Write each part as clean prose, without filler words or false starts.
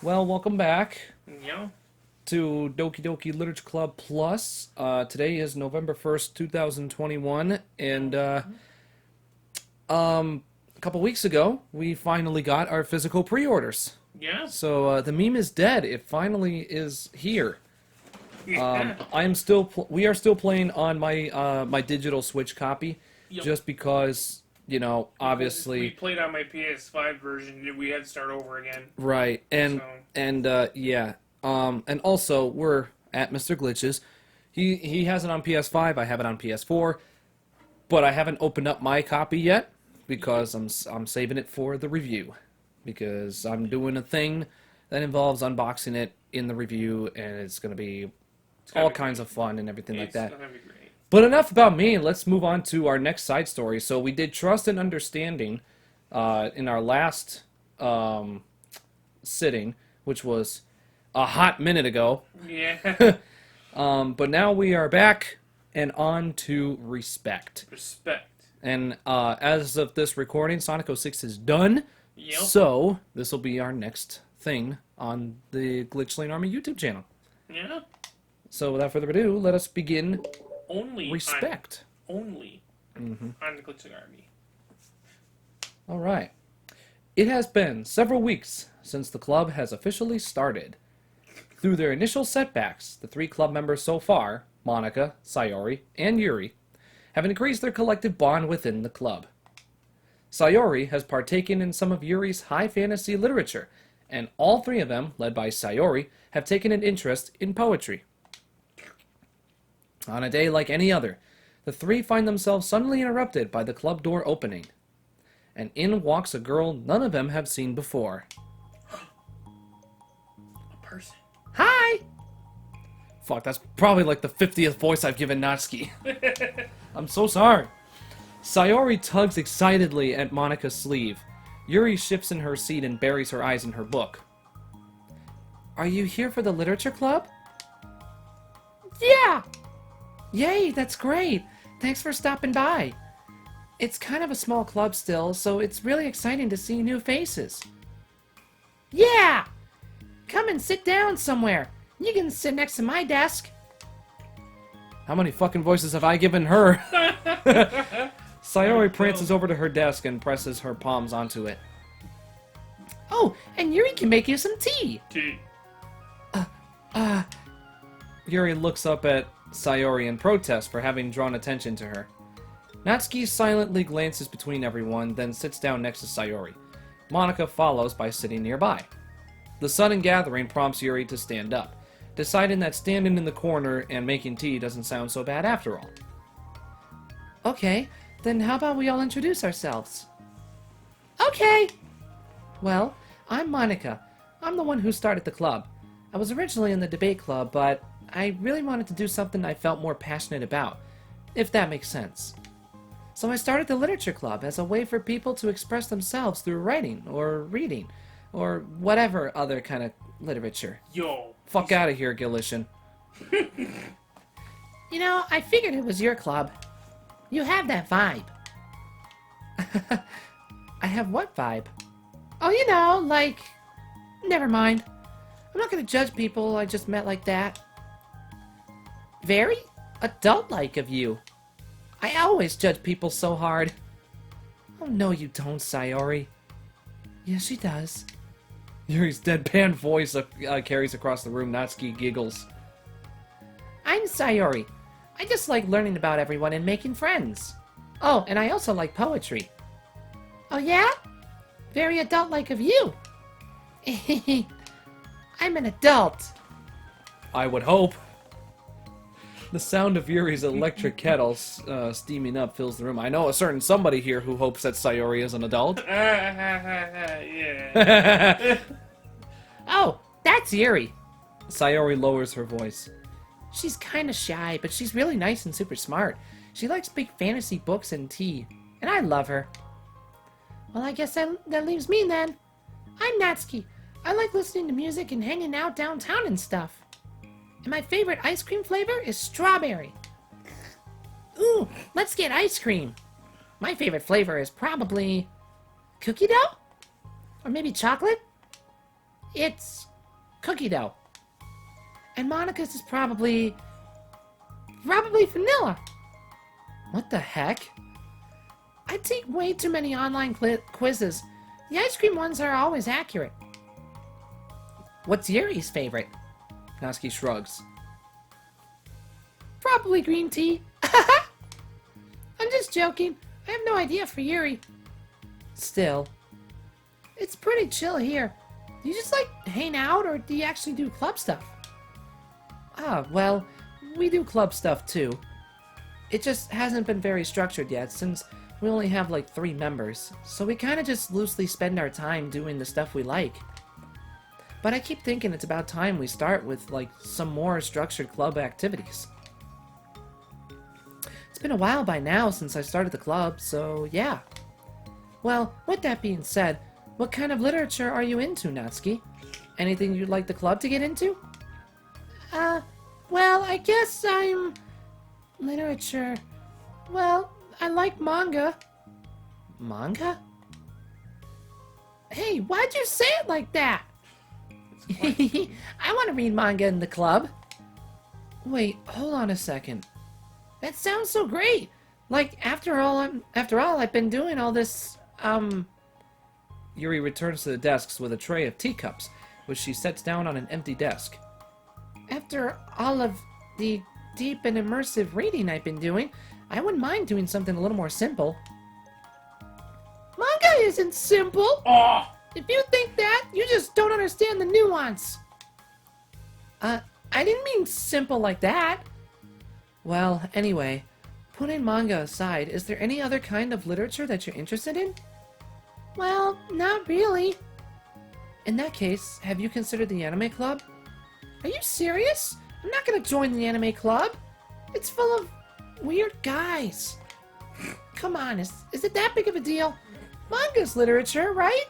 Well, welcome back Yeah. to Doki Doki Literature Club Plus. Today is November 1st, 2021, and a couple weeks ago, we finally got our physical pre-orders. Yeah. So the meme is dead. It finally is here. Yeah. We are still playing on my digital Switch copy, Yep. just because, Because we obviously. played on my PS5 version, we had to start over again. Right, and So yeah, and also we're at Mr. Glitches. He has it on PS5. I have it on PS4, but I haven't opened up my copy yet because I'm saving it for the review, because I'm doing a thing that involves unboxing it in the review, and it's gonna be it's gonna all be kinds great. of fun and everything like It's that. gonna be great. But enough about me. Let's move on to our next side story. So we did Trust and Understanding in our last sitting, which was a hot minute ago. Yeah. But now we are back and on to Respect. Respect. And as of this recording, Sonic 06 is done. Yep. So this will be our next thing on the Glitchling Army YouTube channel. Yeah. So without further ado, let us begin Only Respect. only on the Glitching Army. All right. It has been several weeks since the club has officially started. Through their initial setbacks, the three club members so far, Monica, Sayori, and Yuri, have increased their collective bond within the club. Sayori has partaken in some of Yuri's high fantasy literature, and all three of them, led by Sayori, have taken an interest in poetry. On a day like any other, the three find themselves suddenly interrupted by the club door opening. And in walks a girl none of them have seen before. A person. Hi! Fuck, that's probably like the 50th voice I've given Natsuki. I'm so sorry. Sayori tugs excitedly at Monica's sleeve. Yuri shifts in her seat and buries her eyes in her book. Are you here for the literature club? Yeah! Yay, that's great. Thanks for stopping by. It's kind of a small club still, so it's really exciting to see new faces. Yeah! Come and sit down somewhere. You can sit next to my desk. How many fucking voices have I given her? Sayori prances over to her desk and presses her palms onto it. Oh, and Yuri can make you some tea. Tea. Yuri looks up at Sayori in protest for having drawn attention to her. Natsuki silently glances between everyone, then sits down next to Sayori. Monica follows by sitting nearby. The sudden gathering prompts Yuri to stand up, deciding that standing in the corner and making tea doesn't sound so bad after all. Okay, then how about we all introduce ourselves? Okay! Well, I'm Monica. I'm the one who started the club. I was originally in the debate club, but I really wanted to do something I felt more passionate about, if that makes sense. So I started the literature club as a way for people to express themselves through writing, or reading, or whatever other kind of literature. Yo. Fuck out of here, Gillishan. You know, I figured it was your club. You have that vibe. I have what vibe? Oh, you know, like... Never mind. I'm not gonna judge people I just met like that. Very adult-like of you. I always judge people so hard. Oh, no you don't, Sayori. Yes, she does. Yuri's deadpan voice carries across the room. Natsuki giggles. I'm Sayori. I just like learning about everyone and making friends. Oh, and I also like poetry. Oh, yeah? Very adult-like of you. I'm an adult. I would hope. The sound of Yuri's electric kettle steaming up fills the room. I know a certain somebody here who hopes that Sayori is an adult. Yeah. Oh, that's Yuri. Sayori lowers her voice. She's kind of shy, but she's really nice and super smart. She likes big fantasy books and tea, and I love her. Well, I guess that leaves me then. I'm Natsuki. I like listening to music and hanging out downtown and stuff. And my favorite ice cream flavor is strawberry. Ooh, let's get ice cream. My favorite flavor is probably cookie dough? Or maybe chocolate? It's cookie dough. And Monica's is probably vanilla. What the heck? I take way too many online quizzes. The ice cream ones are always accurate. What's Yuri's favorite? Natsuki shrugs. Probably green tea. I'm just joking. I have no idea for Yuri. Still. It's pretty chill here. Do you just like hang out or do you actually do club stuff? Ah, well, we do club stuff too. It just hasn't been very structured yet since we only have like 3 members, so we kind of just loosely spend our time doing the stuff we like. But I keep thinking it's about time we start with like some more structured club activities. It's been a while by now since I started the club, so yeah. Well, with that being said, what kind of literature are you into, Natsuki? Anything you'd like the club to get into? Well, I guess I'm... literature. Well, I like manga. Manga? Hey, why'd you say it like that? I want to read manga in the club. Wait, hold on a second. That sounds so great. Like, after all, I've been doing all this, Yuri returns to the desks with a tray of teacups, which she sets down on an empty desk. After all of the deep and immersive reading I've been doing, I wouldn't mind doing something a little more simple. Manga isn't simple! Oh! If you think that, you just don't understand the nuance. I didn't mean simple like that. Well, anyway, putting manga aside, is there any other kind of literature that you're interested in? Well, not really. In that case, have you considered the anime club? Are you serious? I'm not gonna join the anime club. It's full of weird guys. Come on, is it that big of a deal? Manga's literature, right?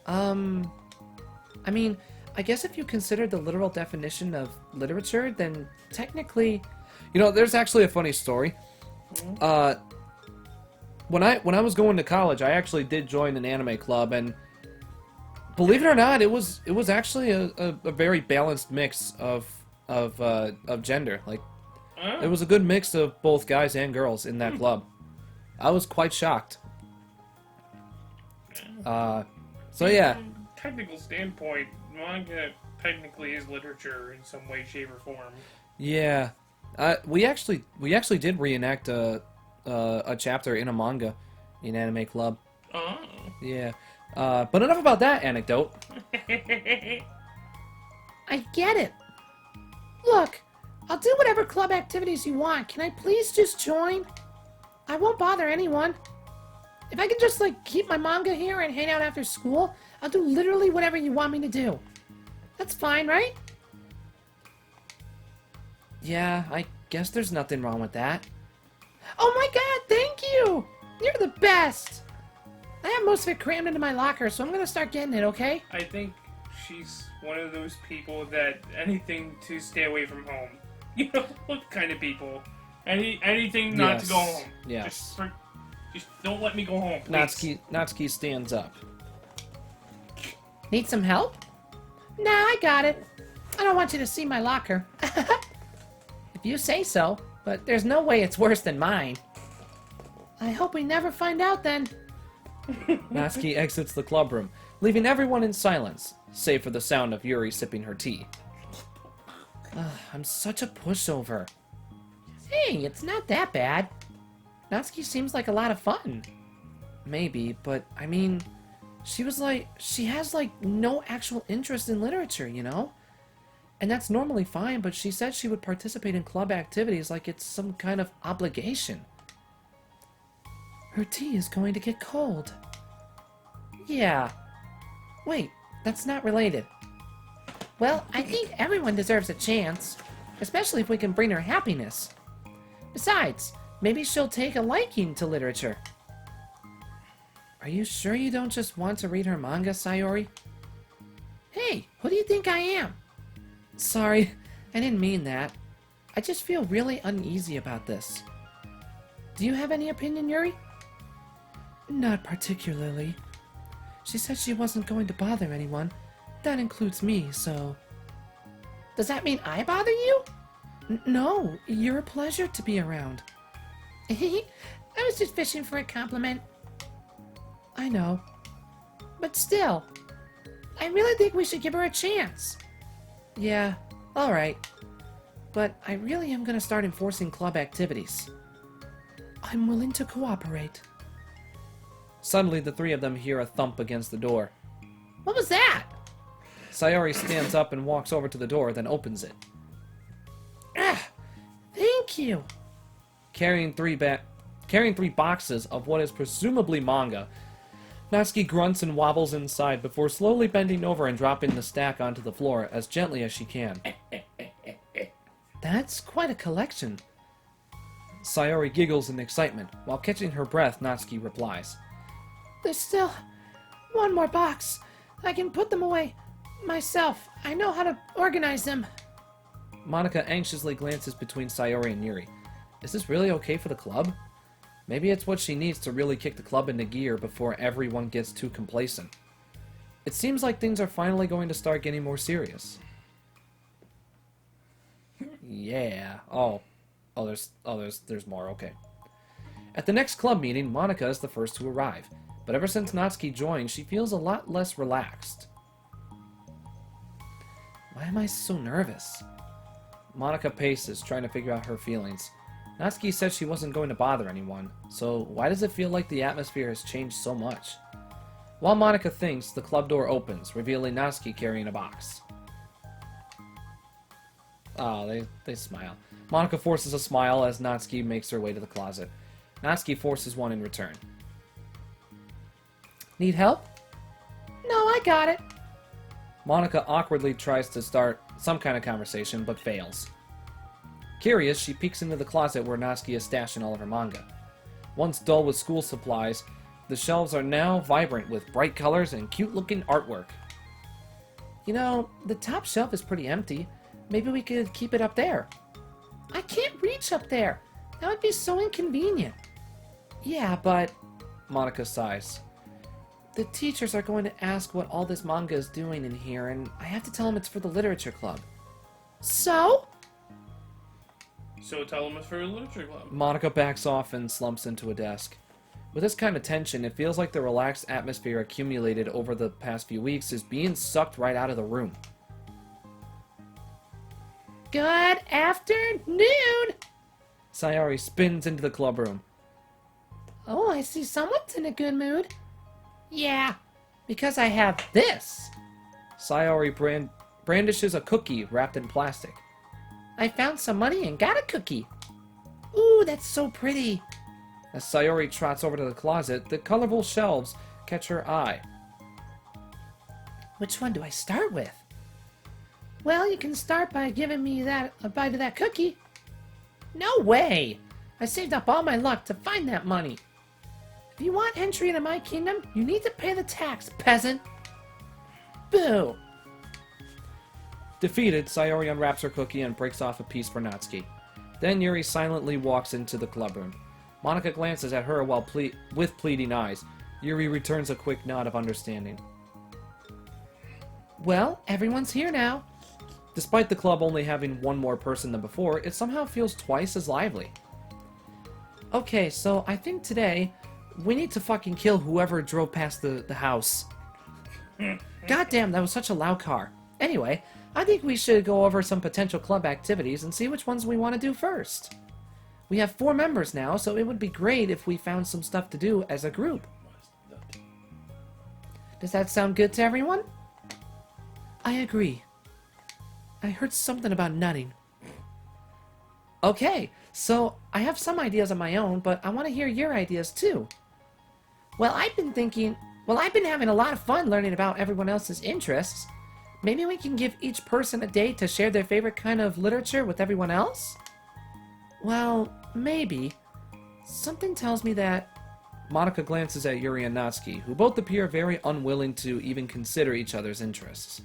I mean, I guess if you consider the literal definition of literature, then technically... You know, there's actually a funny story. When I was going to college, I actually did join an anime club, and believe it or not, it was actually a very balanced mix of gender. Like, it was a good mix of both guys and girls in that club. I was quite shocked. So yeah. From a technical standpoint, manga technically is literature in some way, shape, or form. Yeah. We actually did reenact a chapter in a manga in Anime Club. Oh. Yeah. But enough about that anecdote. I get it. Look, I'll do whatever club activities you want. Can I please just join? I won't bother anyone. If I can just, like, keep my manga here and hang out after school, I'll do literally whatever you want me to do. That's fine, right? Yeah, I guess there's nothing wrong with that. Oh my god, thank you! You're the best! I have most of it crammed into my locker, so I'm gonna start getting it, okay? I think she's one of those people that anything to stay away from home. You know, what kind of people? Anything not to go home. Yes. Just don't let me go home, please. Natsuki stands up. Need some help? Nah, I got it. I don't want you to see my locker. If you say so, but there's no way it's worse than mine. I hope we never find out then. Natsuki exits the club room, leaving everyone in silence, save for the sound of Yuri sipping her tea. I'm such a pushover. Hey, it's not that bad. Natsuki seems like a lot of fun. Maybe, but I mean, she has like no actual interest in literature, you know? And that's normally fine, but she said she would participate in club activities like it's some kind of obligation. Her tea is going to get cold. Yeah. Wait, that's not related. Well, I think everyone deserves a chance, especially if we can bring her happiness. Besides, maybe she'll take a liking to literature. Are you sure you don't just want to read her manga, Sayori? Hey, who do you think I am? Sorry, I didn't mean that. I just feel really uneasy about this. Do you have any opinion, Yuri? Not particularly. She said she wasn't going to bother anyone, That includes me, so... Does that mean I bother you? No, you're a pleasure to be around. I was just fishing for a compliment. I know. But still, I really think we should give her a chance. Yeah, alright. But I really am gonna start enforcing club activities. I'm willing to cooperate. Suddenly, the three of them hear a thump against the door. What was that? Sayori stands up and walks over to the door, then opens it. Ah, thank you. Carrying three boxes of what is presumably manga, Natsuki grunts and wobbles inside before slowly bending over and dropping the stack onto the floor as gently as she can. That's quite a collection. Sayori giggles in excitement. While catching her breath, Natsuki replies. There's still one more box. I can put them away myself. I know how to organize them. Monica anxiously glances between Sayori and Yuri. Is this really okay for the club? Maybe it's what she needs to really kick the club into gear before everyone gets too complacent. It seems like things are finally going to start getting more serious. Yeah. There's more. Okay. At the next club meeting, Monica is the first to arrive. But ever since Natsuki joined, she feels a lot less relaxed. Why am I so nervous? Monica paces, trying to figure out her feelings. Natsuki said she wasn't going to bother anyone, so why does it feel like the atmosphere has changed so much? While Monica thinks, the club door opens, revealing Natsuki carrying a box. Oh, they smile. Monica forces a smile as Natsuki makes her way to the closet. Natsuki forces one in return. Need help? No, I got it. Monica awkwardly tries to start some kind of conversation, but fails. Curious, she peeks into the closet where Natsuki is stashing all of her manga. Once dull with school supplies, the shelves are now vibrant with bright colors and cute-looking artwork. You know, the top shelf is pretty empty. Maybe we could keep it up there. I can't reach up there. That would be so inconvenient. Yeah, but... Monica sighs. The teachers are going to ask what all this manga is doing in here, and I have to tell them it's for the literature club. So? So tell them it's for a literature club. Monica backs off and slumps into a desk. With this kind of tension, it feels like the relaxed atmosphere accumulated over the past few weeks is being sucked right out of the room. Good afternoon! Sayori spins into the club room. Oh, I see someone's in a good mood. Yeah, because I have this. Sayori brandishes a cookie wrapped in plastic. I found some money and got a cookie. Ooh, that's so pretty. As Sayori trots over to the closet, the colorful shelves catch her eye. Which one do I start with? Well, you can start by giving me a bite of that cookie. No way! I saved up all my luck to find that money. If you want entry into my kingdom, you need to pay the tax, peasant. Boo! Defeated, Sayori unwraps her cookie and breaks off a piece for Natsuki. Then Yuri silently walks into the club room. Monica glances at her while with pleading eyes. Yuri returns a quick nod of understanding. Well, everyone's here now. Despite the club only having one more person than before, it somehow feels twice as lively. Okay, so I think today we need to fucking kill whoever drove past the house. Goddamn, that was such a loud car. Anyway, I think we should go over some potential club activities and see which ones we want to do first. We have 4 members now, so it would be great if we found some stuff to do as a group. Does that sound good to everyone? I agree. I heard something about nutting. Okay, so I have some ideas of my own, but I want to hear your ideas too. Well, I've been having a lot of fun learning about everyone else's interests. Maybe we can give each person a day to share their favorite kind of literature with everyone else? Well, maybe. Something tells me that... Monica glances at Yuri and Natsuki, who both appear very unwilling to even consider each other's interests.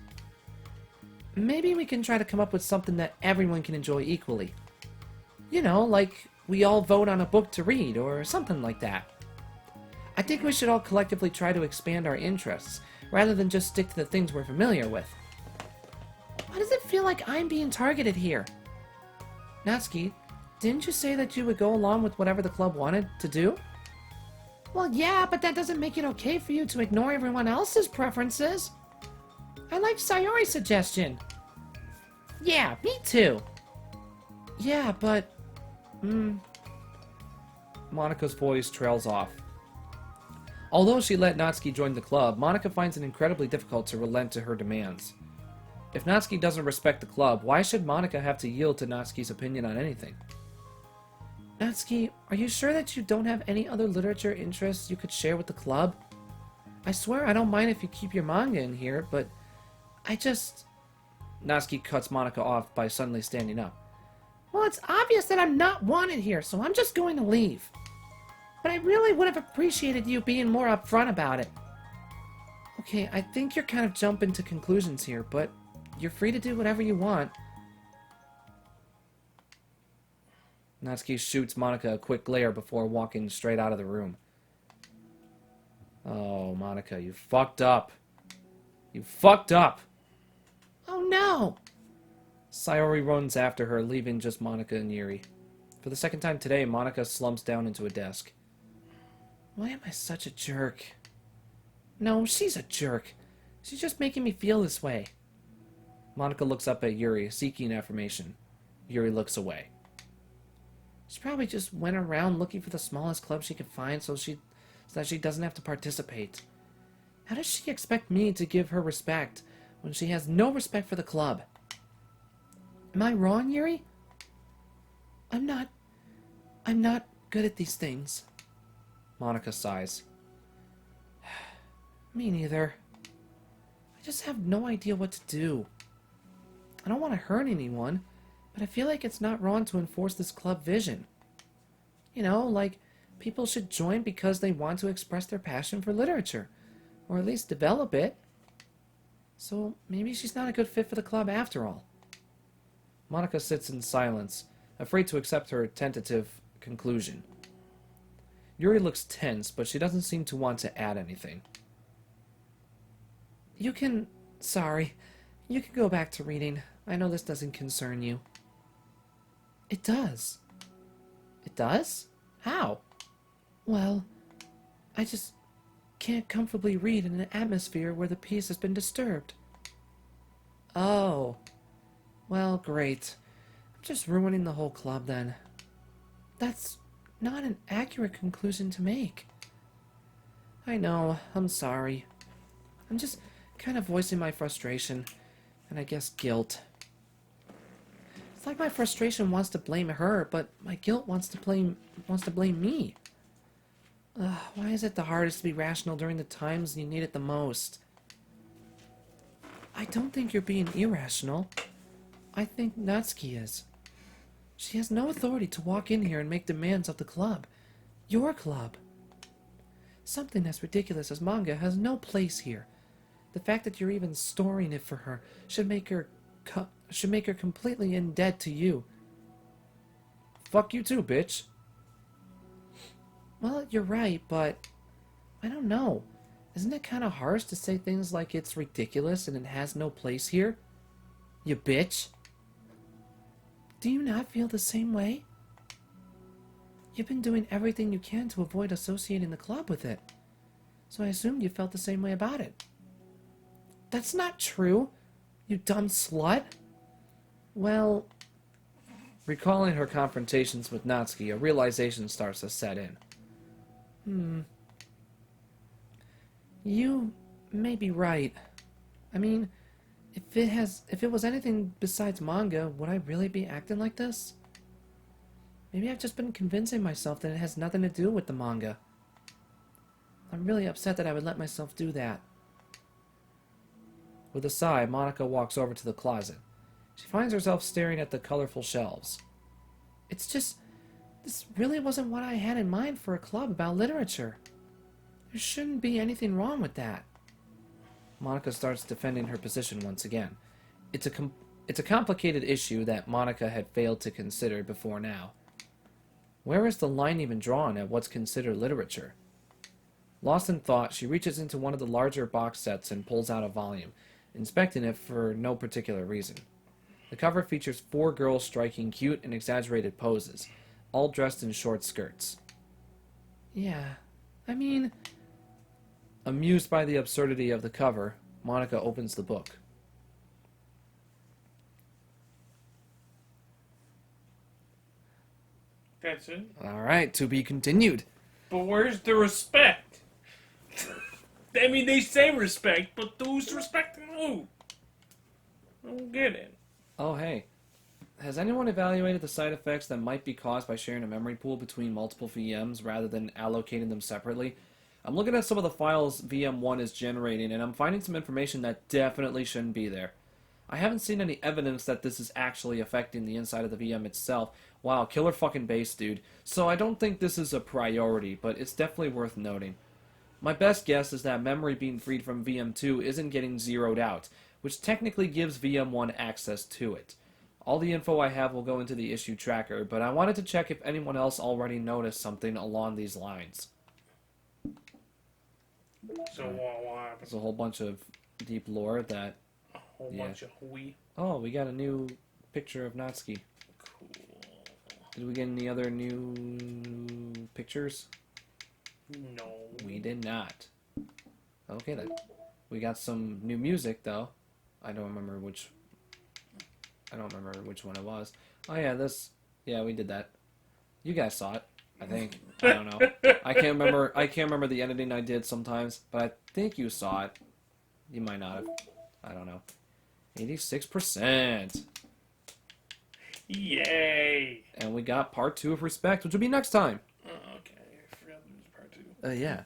Maybe we can try to come up with something that everyone can enjoy equally. You know, like we all vote on a book to read, or something like that. I think we should all collectively try to expand our interests, rather than just stick to the things we're familiar with. Why does it feel like I'm being targeted here? Natsuki, didn't you say that you would go along with whatever the club wanted to do? Well, yeah, but that doesn't make it okay for you to ignore everyone else's preferences. I like Sayori's suggestion. Yeah, me too. Yeah, but... Monika's voice trails off. Although she let Natsuki join the club, Monika finds it incredibly difficult to relent to her demands. If Natsuki doesn't respect the club, why should Monika have to yield to Natsuki's opinion on anything? Natsuki, are you sure that you don't have any other literature interests you could share with the club? I swear I don't mind if you keep your manga in here, but I just... Natsuki cuts Monika off by suddenly standing up. Well, it's obvious that I'm not wanted here, so I'm just going to leave. But I really would have appreciated you being more upfront about it. Okay, I think you're kind of jumping to conclusions here, but you're free to do whatever you want. Natsuki shoots Monika a quick glare before walking straight out of the room. Oh, Monika, you fucked up. You fucked up! Oh no! Sayori runs after her, leaving just Monika and Yuri. For the second time today, Monika slumps down into a desk. Why am I such a jerk? No, she's a jerk. She's just making me feel this way. Monika looks up at Yuri, seeking affirmation. Yuri looks away. She probably just went around looking for the smallest club she could find so that she doesn't have to participate. How does she expect me to give her respect when she has no respect for the club? Am I wrong, Yuri? I'm not good at these things. Monika sighs. Me neither. I just have no idea what to do. I don't want to hurt anyone, but I feel like it's not wrong to enforce this club vision. You know, like, people should join because they want to express their passion for literature, or at least develop it. So maybe she's not a good fit for the club after all. Monika sits in silence, afraid to accept her tentative conclusion. Yuri looks tense, but she doesn't seem to want to add anything. You can go back to reading. I know this doesn't concern you. It does. It does? How? Well, I just can't comfortably read in an atmosphere where the peace has been disturbed. Oh. Well, great. I'm just ruining the whole club then. That's not an accurate conclusion to make. I know. I'm sorry. I'm just kind of voicing my frustration, and I guess guilt. It's like my frustration wants to blame her, but my guilt wants to blame me. Why is it the hardest to be rational during the times you need it the most? I don't think you're being irrational. I think Natsuki is. She has no authority to walk in here and make demands of the club. Your club. Something as ridiculous as manga has no place here. The fact that you're even storing it for her should make her completely in debt to you. Fuck you too, bitch. Well, you're right, but I don't know. Isn't it kind of harsh to say things like it's ridiculous and it has no place here? You bitch. Do you not feel the same way? You've been doing everything you can to avoid associating the club with it. So I assumed you felt the same way about it. That's not true, you dumb slut. Well... Recalling her confrontations with Natsuki, a realization starts to set in. You may be right. I mean, if it was anything besides manga, would I really be acting like this? Maybe I've just been convincing myself that it has nothing to do with the manga. I'm really upset that I would let myself do that. With a sigh, Monika walks over to the closet. She finds herself staring at the colorful shelves. It's just... this really wasn't what I had in mind for a club about literature. There shouldn't be anything wrong with that. Monika starts defending her position once again. It's a complicated issue that Monika had failed to consider before now. Where is the line even drawn at what's considered literature? Lost in thought, she reaches into one of the larger box sets and pulls out a volume, inspecting it for no particular reason. The cover features 4 girls striking cute and exaggerated poses, all dressed in short skirts. Yeah, I mean, Amused by the absurdity of the cover, Monica opens the book. That's it. Alright, to be continued. But where's the respect? I mean, they say respect, but who's respecting who? I don't get it. Oh, hey. Has anyone evaluated the side effects that might be caused by sharing a memory pool between multiple VMs rather than allocating them separately? I'm looking at some of the files VM1 is generating, and I'm finding some information that definitely shouldn't be there. I haven't seen any evidence that this is actually affecting the inside of the VM itself. Wow, killer fucking base, dude. So I don't think this is a priority, but it's definitely worth noting. My best guess is that memory being freed from VM2 isn't getting zeroed out, which technically gives VM1 access to it. All the info I have will go into the issue tracker, but I wanted to check if anyone else already noticed something along these lines. So what happens? There's a whole bunch of deep lore that... A whole bunch of we. Oh, we got a new picture of Natsuki. Cool. Did we get any other new pictures? No. We did not. Okay then. We got some new music though. I don't remember which one it was. Oh yeah, this. Yeah, we did that. You guys saw it, I think. I don't know. I can't remember the editing I did sometimes, but I think you saw it. You might not have. I don't know. 86%. Yay! And we got part 2 of Respect, which will be next time. Oh, okay. I forgot there was part 2. Yeah.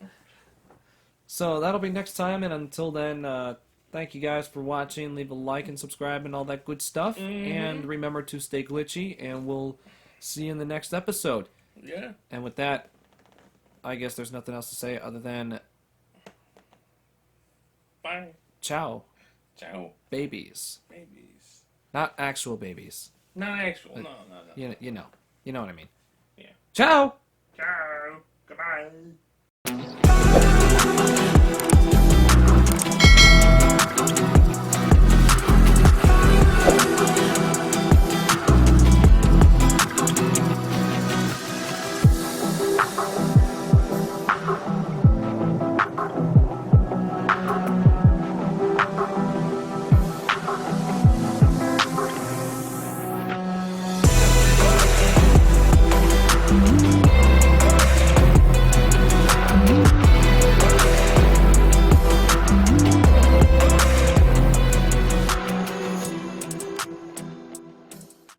So that'll be next time, and until then, thank you guys for watching. Leave a like and subscribe and all that good stuff. And remember to stay glitchy, and we'll see you in the next episode. Yeah. And with that, I guess there's nothing else to say other than Bye. ciao, Ciao. babies. Babies. Not actual babies. Not actual. No. You know what I mean. Yeah. Ciao! Ciao. Goodbye.